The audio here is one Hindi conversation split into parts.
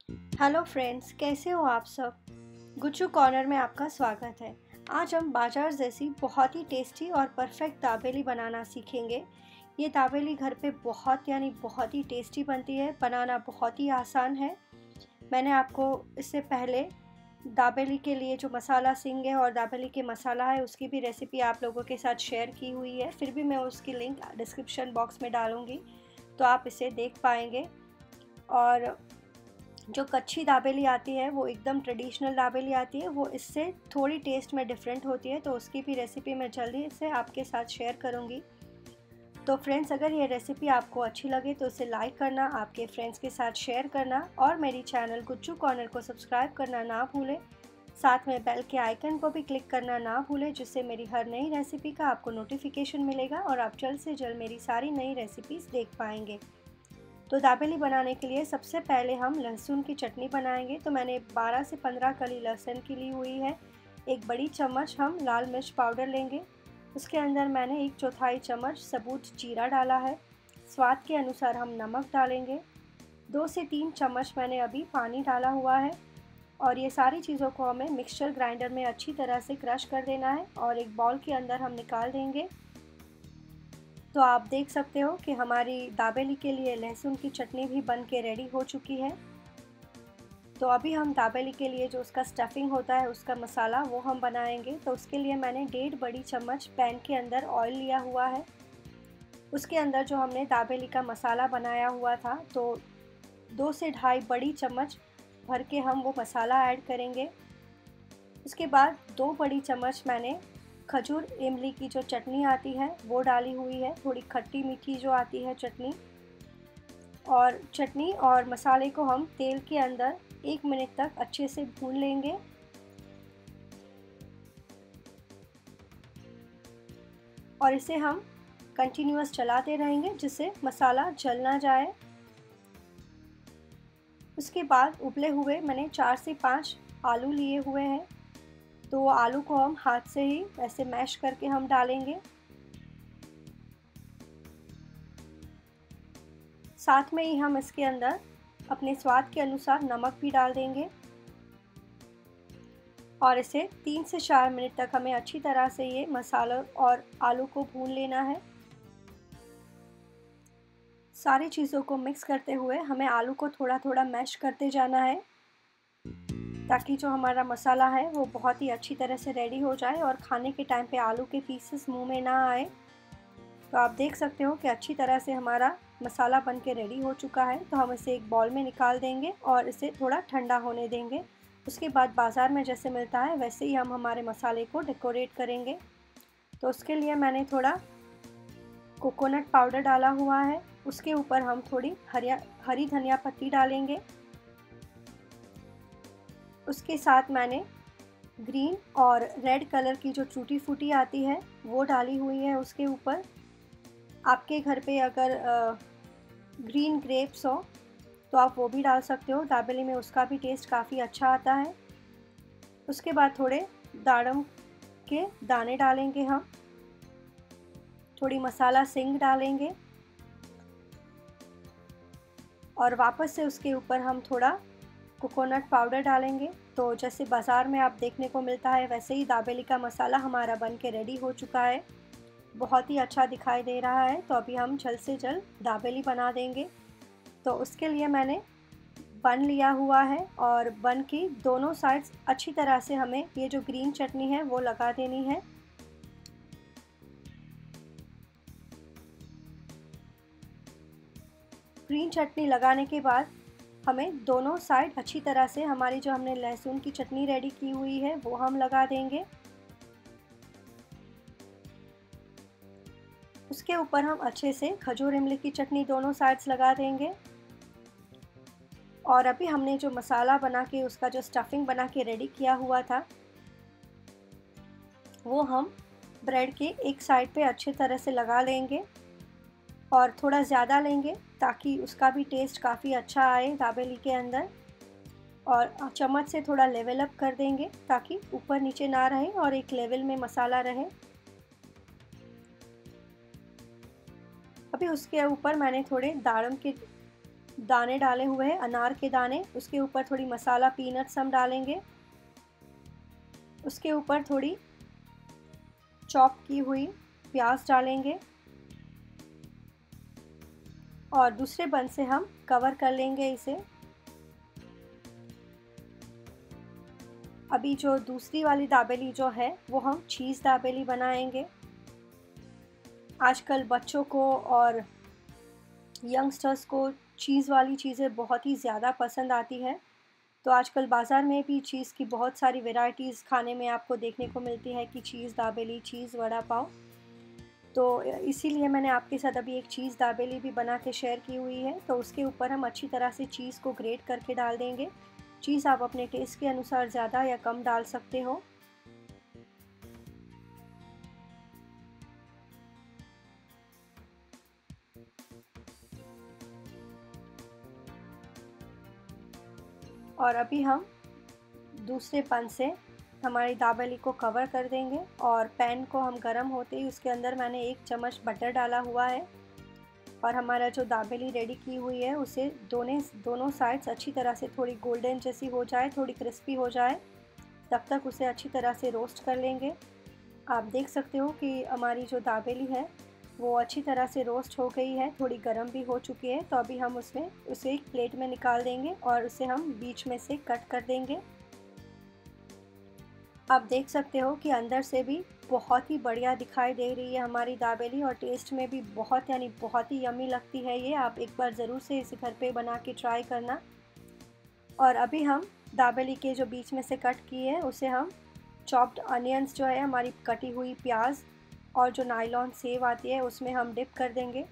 हेलो फ्रेंड्स, कैसे हो आप सब। गुच्चू कॉर्नर में आपका स्वागत है। आज हम बाजार जैसी बहुत ही टेस्टी और परफेक्ट दाबेली बनाना सीखेंगे। ये दाबेली घर पे बहुत ही टेस्टी बनती है, बनाना बहुत ही आसान है। मैंने आपको इससे पहले दाबेली के लिए जो मसाला सिंग है और दाबेली के मसाला है उसकी भी रेसिपी आप लोगों के साथ शेयर की हुई है। फिर भी मैं उसकी लिंक डिस्क्रिप्शन बॉक्स में डालूँगी, तो आप इसे देख पाएंगे। और जो कच्ची दाबेली आती है वो एकदम ट्रेडिशनल दाबेली आती है, वो इससे थोड़ी टेस्ट में डिफरेंट होती है, तो उसकी भी रेसिपी मैं जल्दी से आपके साथ शेयर करूँगी। तो फ्रेंड्स, अगर ये रेसिपी आपको अच्छी लगे तो इसे लाइक करना, आपके फ्रेंड्स के साथ शेयर करना और मेरी चैनल गुच्चू कॉर्नर को सब्सक्राइब करना ना भूलें। साथ में बेल के आइकन को भी क्लिक करना ना भूलें, जिससे मेरी हर नई रेसिपी का आपको नोटिफिकेशन मिलेगा और आप जल्द से जल्द मेरी सारी नई रेसिपीज़ देख पाएंगे। तो दाबेली बनाने के लिए सबसे पहले हम लहसुन की चटनी बनाएंगे। तो मैंने 12 से 15 कली लहसुन की ली हुई है। एक बड़ी चम्मच हम लाल मिर्च पाउडर लेंगे। उसके अंदर मैंने 1/4 चम्मच सबूत जीरा डाला है। स्वाद के अनुसार हम नमक डालेंगे। 2 से 3 चम्मच मैंने अभी पानी डाला हुआ है। और ये सारी चीज़ों को हमें मिक्सचर ग्राइंडर में अच्छी तरह से क्रश कर देना है और एक बाउल के अंदर हम निकाल देंगे। तो आप देख सकते हो कि हमारी दाबेली के लिए लहसुन की चटनी भी बन के रेडी हो चुकी है। तो अभी हम दाबेली के लिए जो उसका स्टफिंग होता है, उसका मसाला, वो हम बनाएंगे। तो उसके लिए मैंने 1.5 बड़ी चम्मच पैन के अंदर ऑयल लिया हुआ है। उसके अंदर जो हमने दाबेली का मसाला बनाया हुआ था, तो 2 से 2.5 बड़ी चम्मच भर के हम वो मसाला ऐड करेंगे। उसके बाद 2 बड़ी चम्मच मैंने खजूर इमली की जो चटनी आती है वो डाली हुई है, थोड़ी खट्टी मीठी जो आती है चटनी। और चटनी और मसाले को हम तेल के अंदर 1 मिनट तक अच्छे से भून लेंगे। और इसे हम कंटिन्यूअस चलाते रहेंगे जिससे मसाला जल ना जाए। उसके बाद उबले हुए मैंने 4 से 5 आलू लिए हुए हैं, तो आलू को हम हाथ से ही ऐसे मैश करके हम डालेंगे। साथ में ही हम इसके अंदर अपने स्वाद के अनुसार नमक भी डाल देंगे और इसे 3 से 4 मिनट तक हमें अच्छी तरह से ये मसाला और आलू को भून लेना है। सारी चीज़ों को मिक्स करते हुए हमें आलू को थोड़ा थोड़ा मैश करते जाना है, ताकि जो हमारा मसाला है वो बहुत ही अच्छी तरह से रेडी हो जाए और खाने के टाइम पे आलू के पीसेस मुंह में ना आए। तो आप देख सकते हो कि अच्छी तरह से हमारा मसाला बन के रेडी हो चुका है। तो हम इसे एक बाउल में निकाल देंगे और इसे थोड़ा ठंडा होने देंगे। उसके बाद बाज़ार में जैसे मिलता है वैसे ही हम हमारे मसाले को डेकोरेट करेंगे। तो उसके लिए मैंने थोड़ा कोकोनट पाउडर डाला हुआ है। उसके ऊपर हम थोड़ी हरी धनिया पत्ती डालेंगे। उसके साथ मैंने ग्रीन और रेड कलर की जो टूटी फ्रूटी आती है वो डाली हुई है उसके ऊपर। आपके घर पे अगर ग्रीन ग्रेप्स हो तो आप वो भी डाल सकते हो, दाबेली में उसका भी टेस्ट काफ़ी अच्छा आता है। उसके बाद थोड़े दाड़म के दाने डालेंगे हम, थोड़ी मसाला सिंग डालेंगे और वापस से उसके ऊपर हम थोड़ा कोकोनट पाउडर डालेंगे। तो जैसे बाज़ार में आप देखने को मिलता है वैसे ही दाबेली का मसाला हमारा बन के रेडी हो चुका है, बहुत ही अच्छा दिखाई दे रहा है। तो अभी हम जल्द से जल्द दाबेली बना देंगे। तो उसके लिए मैंने बन लिया हुआ है और बन की दोनों साइड्स अच्छी तरह से हमें ये जो ग्रीन चटनी है वो लगा देनी है। ग्रीन चटनी लगाने के बाद हमें दोनों साइड अच्छी तरह से हमारी जो हमने लहसुन की चटनी रेडी की हुई है वो हम लगा देंगे। उसके ऊपर हम अच्छे से खजूर इमली की चटनी दोनों साइड्स लगा देंगे। और अभी हमने जो मसाला बना के उसका जो स्टफिंग बना के रेडी किया हुआ था वो हम ब्रेड के एक साइड पे अच्छे तरह से लगा लेंगे और थोड़ा ज़्यादा लेंगे ताकि उसका भी टेस्ट काफ़ी अच्छा आए दाबेली के अंदर। और चम्मच से थोड़ा लेवल अप कर देंगे ताकि ऊपर नीचे ना रहे और एक लेवल में मसाला रहे। अभी उसके ऊपर मैंने थोड़े दाने डाले हुए हैं, अनार के दाने। उसके ऊपर थोड़ी मसाला पीनट्स हम डालेंगे। उसके ऊपर थोड़ी चॉप की हुई प्याज डालेंगे और दूसरे बन से हम कवर कर लेंगे इसे। अभी जो दूसरी वाली दाबेली जो है वो हम चीज़ दाबेली बनाएंगे। आजकल बच्चों को और यंगस्टर्स को चीज़ वाली चीज़ें बहुत ही ज़्यादा पसंद आती है। तो आजकल बाज़ार में भी चीज़ की बहुत सारी वैरायटीज़ खाने में आपको देखने को मिलती है कि चीज़ दाबेली, चीज़ वड़ा पाव। तो इसीलिए मैंने आपके साथ अभी एक चीज़ दाबेली भी बना के शेयर की हुई है। तो उसके ऊपर हम अच्छी तरह से चीज़ को ग्रेट करके डाल देंगे। चीज़ आप अपने टेस्ट के अनुसार ज़्यादा या कम डाल सकते हो। और अभी हम दूसरे पन से हमारी दाबेली को कवर कर देंगे और पैन को हम गरम होते ही उसके अंदर मैंने 1 चम्मच बटर डाला हुआ है और हमारा जो दाबेली रेडी की हुई है उसे दोनों साइड्स अच्छी तरह से थोड़ी गोल्डन जैसी हो जाए, थोड़ी क्रिस्पी हो जाए, तब तक उसे अच्छी तरह से रोस्ट कर लेंगे। आप देख सकते हो कि हमारी जो दाबेली है वो अच्छी तरह से रोस्ट हो गई है, थोड़ी गर्म भी हो चुकी है। तो अभी हम उसे एक प्लेट में निकाल देंगे और उसे हम बीच में से कट कर देंगे। आप देख सकते हो कि अंदर से भी बहुत ही बढ़िया दिखाई दे रही है हमारी दाबेली और टेस्ट में भी बहुत यानी बहुत ही यम्मी लगती है ये। आप एक बार ज़रूर से इसे घर पे बना के ट्राई करना। और अभी हम दाबेली के जो बीच में से कट किए हैं उसे हम चॉप्ड अनियंस जो है हमारी कटी हुई प्याज और जो नायलॉन सेव आती है उसमें हम डिप कर देंगे।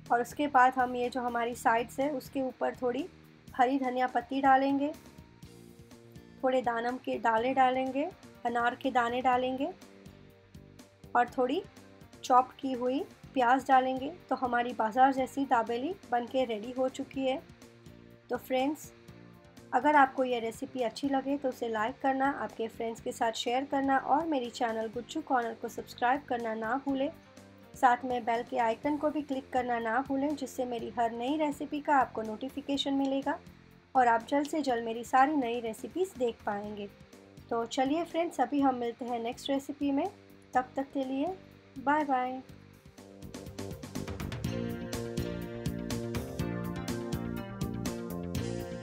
और उसके बाद हम ये जो हमारी साइड्स है उसके ऊपर थोड़ी हरी धनिया पत्ती डालेंगे, थोड़े दानम के दाने डालेंगे, अनार के दाने डालेंगे और थोड़ी चॉप की हुई प्याज डालेंगे। तो हमारी बाज़ार जैसी दाबेली बनके रेडी हो चुकी है। तो फ्रेंड्स, अगर आपको ये रेसिपी अच्छी लगे तो उसे लाइक करना, आपके फ्रेंड्स के साथ शेयर करना और मेरी चैनल गुच्चू कॉर्नर को सब्सक्राइब करना ना भूलें। साथ में बेल के आइकन को भी क्लिक करना ना भूलें, जिससे मेरी हर नई रेसिपी का आपको नोटिफिकेशन मिलेगा और आप जल्द से जल्द मेरी सारी नई रेसिपीज़ देख पाएंगे। तो चलिए फ्रेंड्स, अभी हम मिलते हैं नेक्स्ट रेसिपी में। तब तक के लिए बाय बाय।